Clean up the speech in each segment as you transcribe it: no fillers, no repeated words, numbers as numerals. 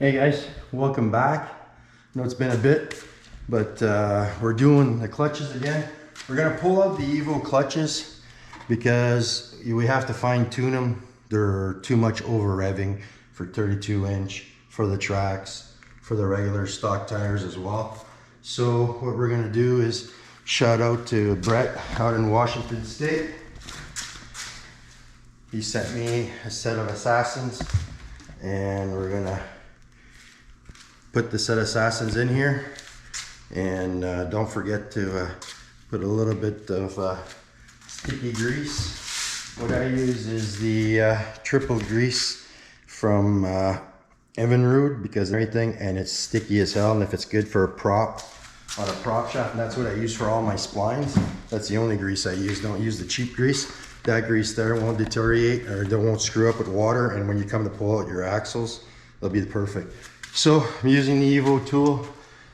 Hey guys, welcome back. I know it's been a bit, but we're doing the clutches again. We're gonna pull out the Evo clutches because we have to fine tune them. They're too much over revving for 32-inch, for the tracks, for the regular stock tires as well. So what we're gonna do is shout out to Brett out in Washington State. He sent me a set of Assassins, and we're gonna put the set of Assassins in here. And don't forget to put a little bit of sticky grease. What I use is the triple grease from Evinrude because everything, and it's sticky as hell, and if it's good for a prop on a prop shaft, and that's what I use for all my splines. That's the only grease I use. Don't use the cheap grease. That grease there won't deteriorate, or they won't screw up with water, and when you come to pull out your axles, they'll be perfect. So I'm using the Evo tool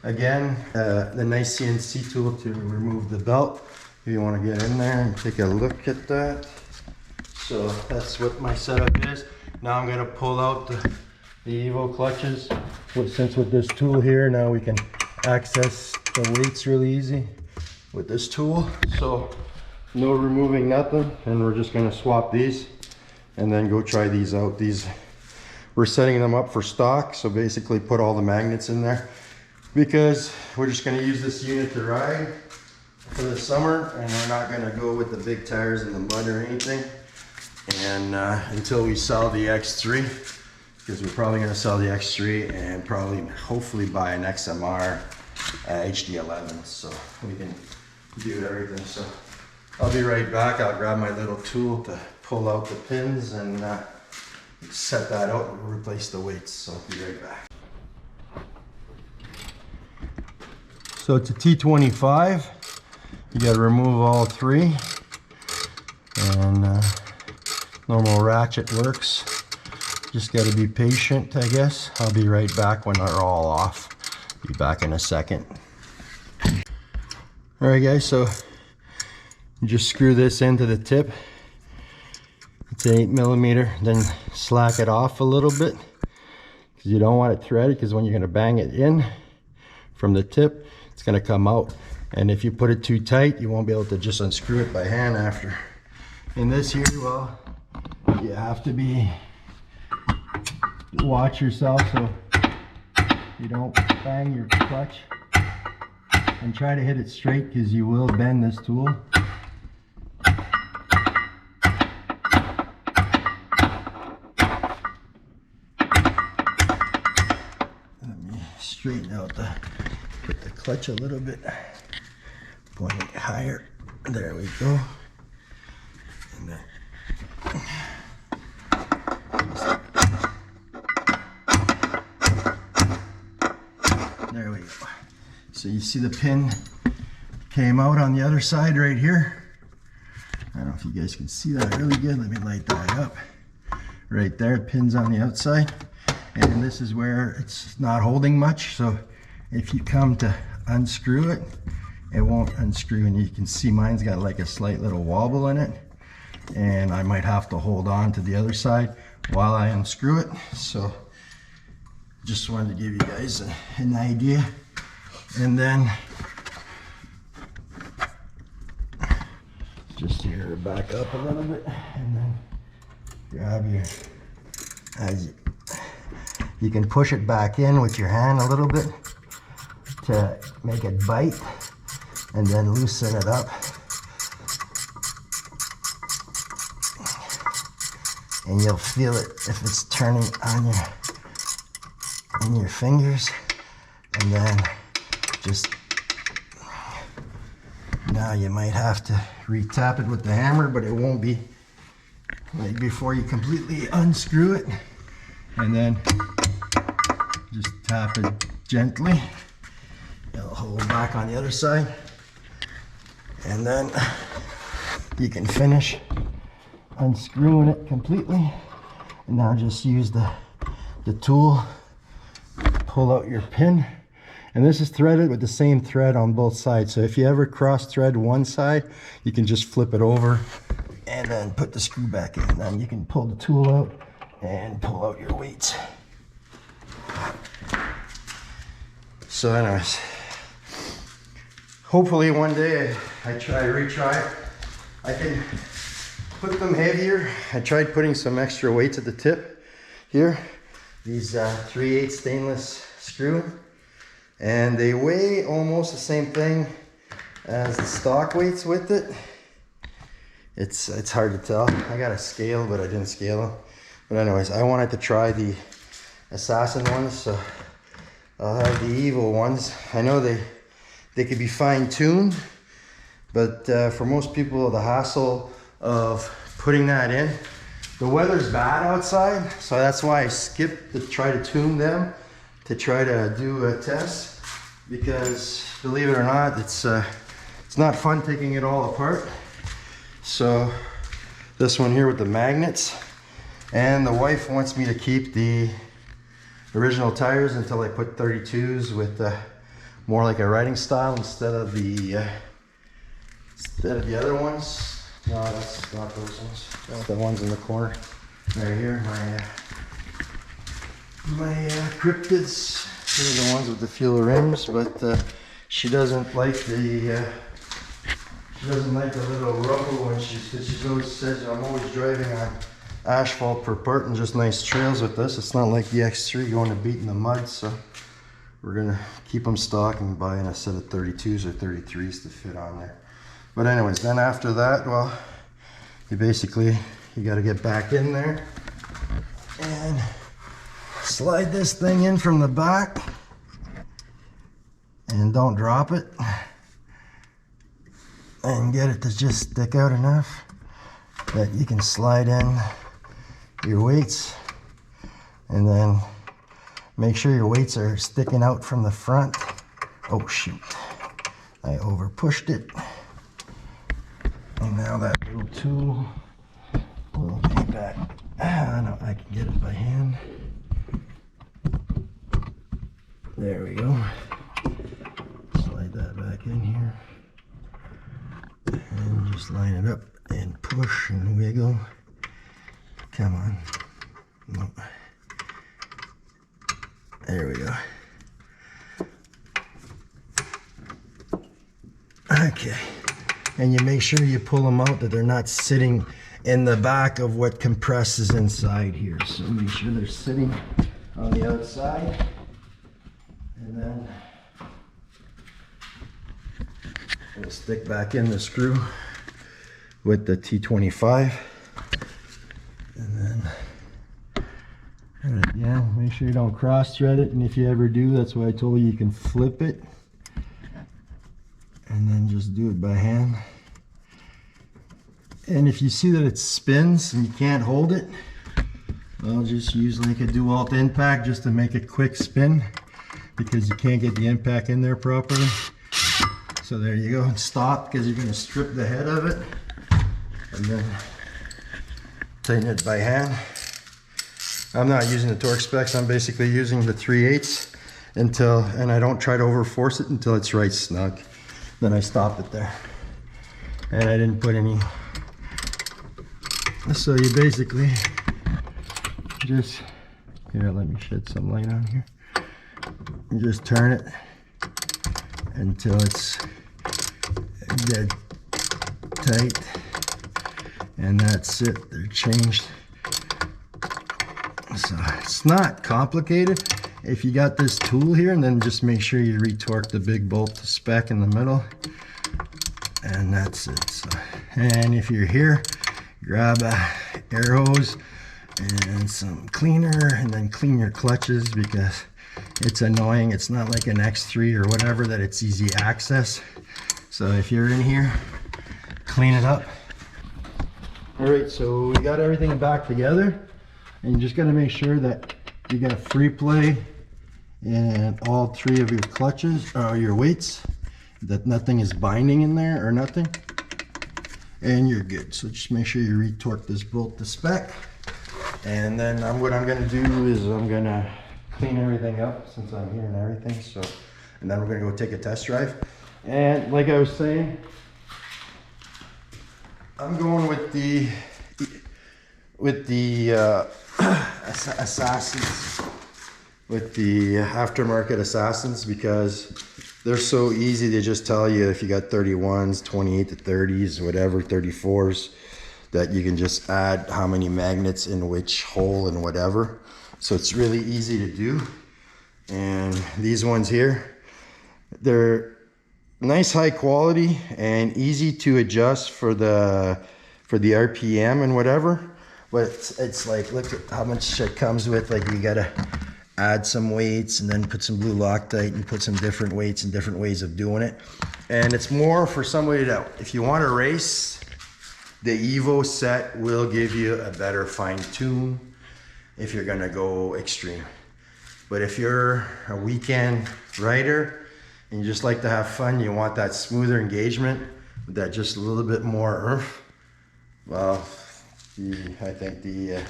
again, the nice CNC tool to remove the belt. If you want to get in there and take a look at that. So that's what my setup is. Now I'm going to pull out the Evo clutches. Since with this tool here, now we can access the weights really easy with this tool. So no removing nothing, and we're just going to swap these and then go try these out. We're setting them up for stock, so basically put all the magnets in there because we're just going to use this unit to ride for the summer, and we're not going to go with the big tires in the mud or anything, and until we sell the X3, because we're probably going to sell the X3 and probably hopefully buy an XMR HD11, so we can do everything. So I'll be right back. I'll grab my little tool to pull out the pins and set that out and replace the weights. So I'll be right back. So it's a T25. You got to remove all three, and normal ratchet works. Just got to be patient, I guess. I'll be right back when they're all off. Be back in a second. All right, guys. So you just screw this into the tip. It's 8mm, then slack it off a little bit because you don't want it threaded, because when you're going to bang it in from the tip, it's going to come out, and if you put it too tight, you won't be able to just unscrew it by hand after. In this here, well, you have to watch yourself so you don't bang your clutch, and try to hit it straight because you will bend this tool. Straighten out put the clutch a little bit, point it higher. There we go. And then there we go. So you see the pin came out on the other side right here. I don't know if you guys can see that really good. Let me light that up. Right there, pin's on the outside. And this is where it's not holding much, so if you come to unscrew it, it won't unscrew, and you can see mine's got like a slight little wobble in it, and I might have to hold on to the other side while I unscrew it. So just wanted to give you guys an idea. And then just here, back up a little bit, and then grab your, you can push it back in with your hand a little bit to make it bite, and then loosen it up. And you'll feel it if it's turning on your fingers. And then just, now you might have to re-tap it with the hammer, but it won't be like before you completely unscrew it. And then just tap it gently. It'll hold back on the other side. And then you can finish unscrewing it completely. And now just use the tool, pull out your pin. And this is threaded with the same thread on both sides. So if you ever cross thread one side, you can just flip it over and then put the screw back in. Then you can pull the tool out and pull out your weights. So anyways, hopefully one day I retry it. I can put them heavier. I tried putting some extra weights at the tip here. These 3/8 stainless screw, and they weigh almost the same thing as the stock weights with it. It's hard to tell. I got a scale, but I didn't scale them. But anyways, I wanted to try the Assassin ones, so I'll have the evil ones. I know they could be fine-tuned, but for most people, the hassle of putting that in, the weather's bad outside, so that's why I skipped to try to tune them, to try to do a test, because believe it or not, it's not fun taking it all apart. So this one here with the magnets, and the wife wants me to keep the original tires until I put 32s with more like a riding style instead of the other ones. No, that's not those ones. That's the ones in the corner right here. My cryptids. These are the ones with the fuel rims, but she doesn't like the little rubber one. She always says I'm always driving on asphalt per part and just nice trails with this. It's not like the X3 going to beat in the mud, so we're gonna keep them stock and buy in a set of 32s or 33s to fit on there. But anyways, then after that, well, you got to get back in there and slide this thing in from the back, and don't drop it, and get it to just stick out enough that you can slide in your weights, and then make sure your weights are sticking out from the front. Oh shoot, I over pushed it. And now that little tool will be back. No, I can get it by hand. There we go. Slide that back in here. And just line it up and push and wiggle. Come on. Nope. There we go. Okay. And you make sure you pull them out that they're not sitting in the back of what compresses inside here. So make sure they're sitting on the outside. And then we'll stick back in the screw with the T25. And then, yeah, make sure you don't cross thread it. And if you ever do, that's why I told you can flip it. And then just do it by hand. And if you see that it spins and you can't hold it, I'll just use like a DeWalt impact just to make a quick spin, because you can't get the impact in there properly. So there you go, and stop, because you're going to strip the head of it, and then tighten it by hand. I'm not using the Torx specs, I'm basically using the 3/8 and I don't try to overforce it until it's right snug. Then I stop it there. And I didn't put any. So you basically just, here, let me shed some light on here. You just turn it until it's dead tight. And that's it, they're changed. So it's not complicated. If you got this tool here, and then just make sure you retorque the big bolt to spec in the middle, and that's it. So, and if you're here, grab a air hose and some cleaner, and then clean your clutches, because it's annoying. It's not like an X3 or whatever that it's easy access. So if you're in here, clean it up. All right, so we got everything back together, and you just got to make sure that you got free play in all three of your clutches, or your weights, that nothing is binding in there or nothing, and you're good. So just make sure you retorque this bolt to spec, and then what I'm going to do is I'm going to clean everything up since I'm here and everything. So, and then we're going to go take a test drive. And like I was saying, I'm going with the Assassins with the Aftermarket Assassins because they're so easy to just tell you if you got 31s, 28 to 30s, whatever, 34s, that you can just add how many magnets in which hole and whatever. So it's really easy to do. And these ones here, they're nice high quality and easy to adjust for the RPM and whatever. But it's like, look at how much it comes with. Like, you gotta add some weights and then put some blue Loctite and put some different weights and different ways of doing it. And it's more for somebody that, if you want to race, the Evo set will give you a better fine tune if you're gonna go extreme. But if you're a weekend rider and you just like to have fun, you want that smoother engagement, that just a little bit more oomph, well, I think the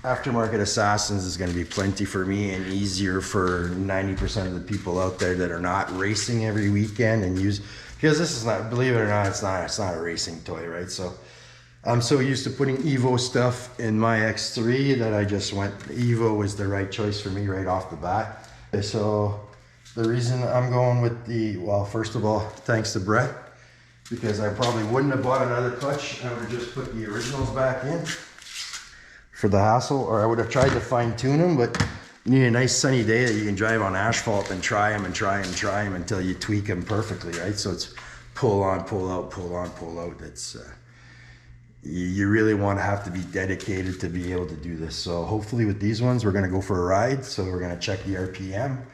Aftermarket Assassins is going to be plenty for me and easier for 90% of the people out there that are not racing every weekend and use, because this is not, believe it or not, it's not a racing toy, right? So I'm so used to putting Evo stuff in my X3 that I just went, Evo was the right choice for me right off the bat. So the reason I'm going with the, well, first of all, thanks to Brett, because I probably wouldn't have bought another clutch. I would have just put the originals back in for the hassle, or I would have tried to fine tune them, but you need a nice sunny day that you can drive on asphalt and try them and try them until you tweak them perfectly, right? So it's pull on, pull out, pull on, pull out. It's, you really want to have to be dedicated to be able to do this. So hopefully with these ones, we're gonna go for a ride. So we're gonna check the RPM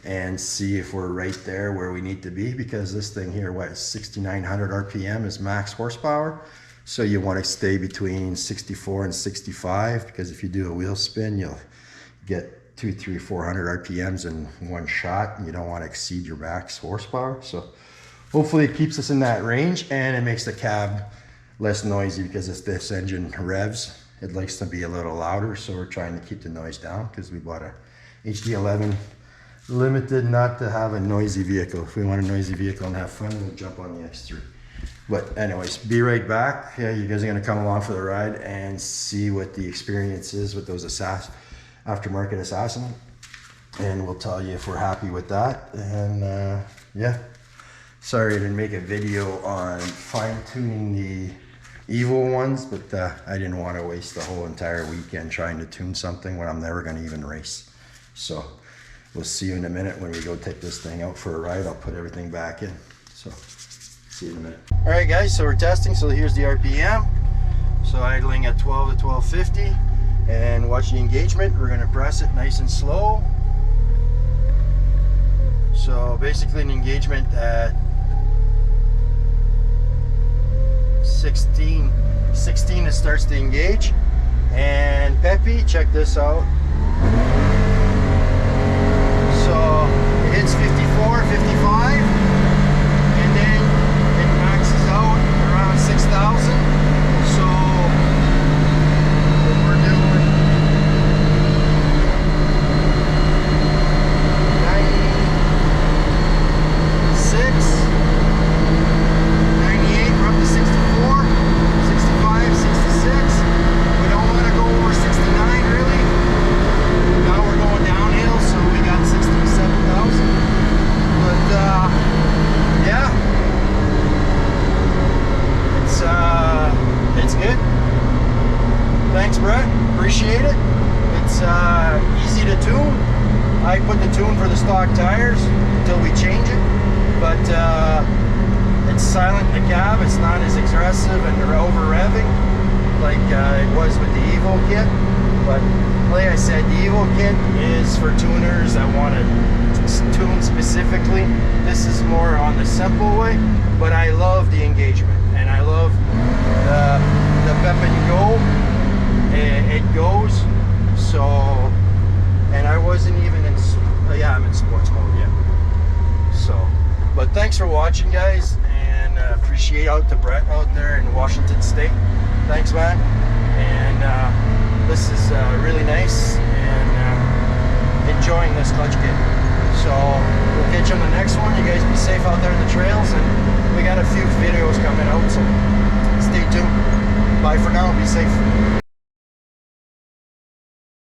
and see if we're right there where we need to be, because this thing here, what, 6,900 RPM is max horsepower. So you want to stay between 64 and 65, because if you do a wheel spin, you'll get 200, 300, 400 RPMs in one shot, and you don't want to exceed your max horsepower. So hopefully it keeps us in that range, and it makes the cab less noisy, because as this engine revs, it likes to be a little louder. So we're trying to keep the noise down, because we bought a HD11 Limited not to have a noisy vehicle. If we want a noisy vehicle and have fun, we'll jump on the X3. But anyways, be right back. Yeah, you guys are gonna come along for the ride and see what the experience is with those Aftermarket Assassin, and we'll tell you if we're happy with that. And yeah, sorry I didn't make a video on fine-tuning the Evo ones, but I didn't want to waste the whole entire weekend trying to tune something when I'm never gonna even race. So we'll see you in a minute when we go take this thing out for a ride. I'll put everything back in. So see you in a minute. All right, guys, so we're testing. So here's the RPM. So idling at 12 to 1250, and watch the engagement. We're gonna press it nice and slow. So basically an engagement at 16 it starts to engage. And Peppy, check this out. So it hits 54, 55, and then it maxes out around 6,000. So what we're doing, 96, 98, we're up to 64, 65, 66. We don't want to go over 69 really. Now we're going downhill, so we got 67,000. But yeah, it's good. Thanks, Brett. Appreciate it. It's easy to tune. I put the tune for the stock tires until we change it, but it's silent in the cab. It's not as aggressive and over revving like it was with the Evo kit. But like I said, the Evo kit is for tuners that want to tune specifically. This is more on the simple way, but I love the engagement, and I love the pep and go. It goes. So, and I wasn't even in, yeah, I'm in sports mode, yeah. So, but thanks for watching, guys, and appreciate out to Brett out there in Washington State. Thanks, man. And this is really nice, and enjoying this clutch kit. So we'll catch you on the next one. You guys be safe out there in the trails, and we got a few videos coming out, so stay tuned. Bye for now. Be safe.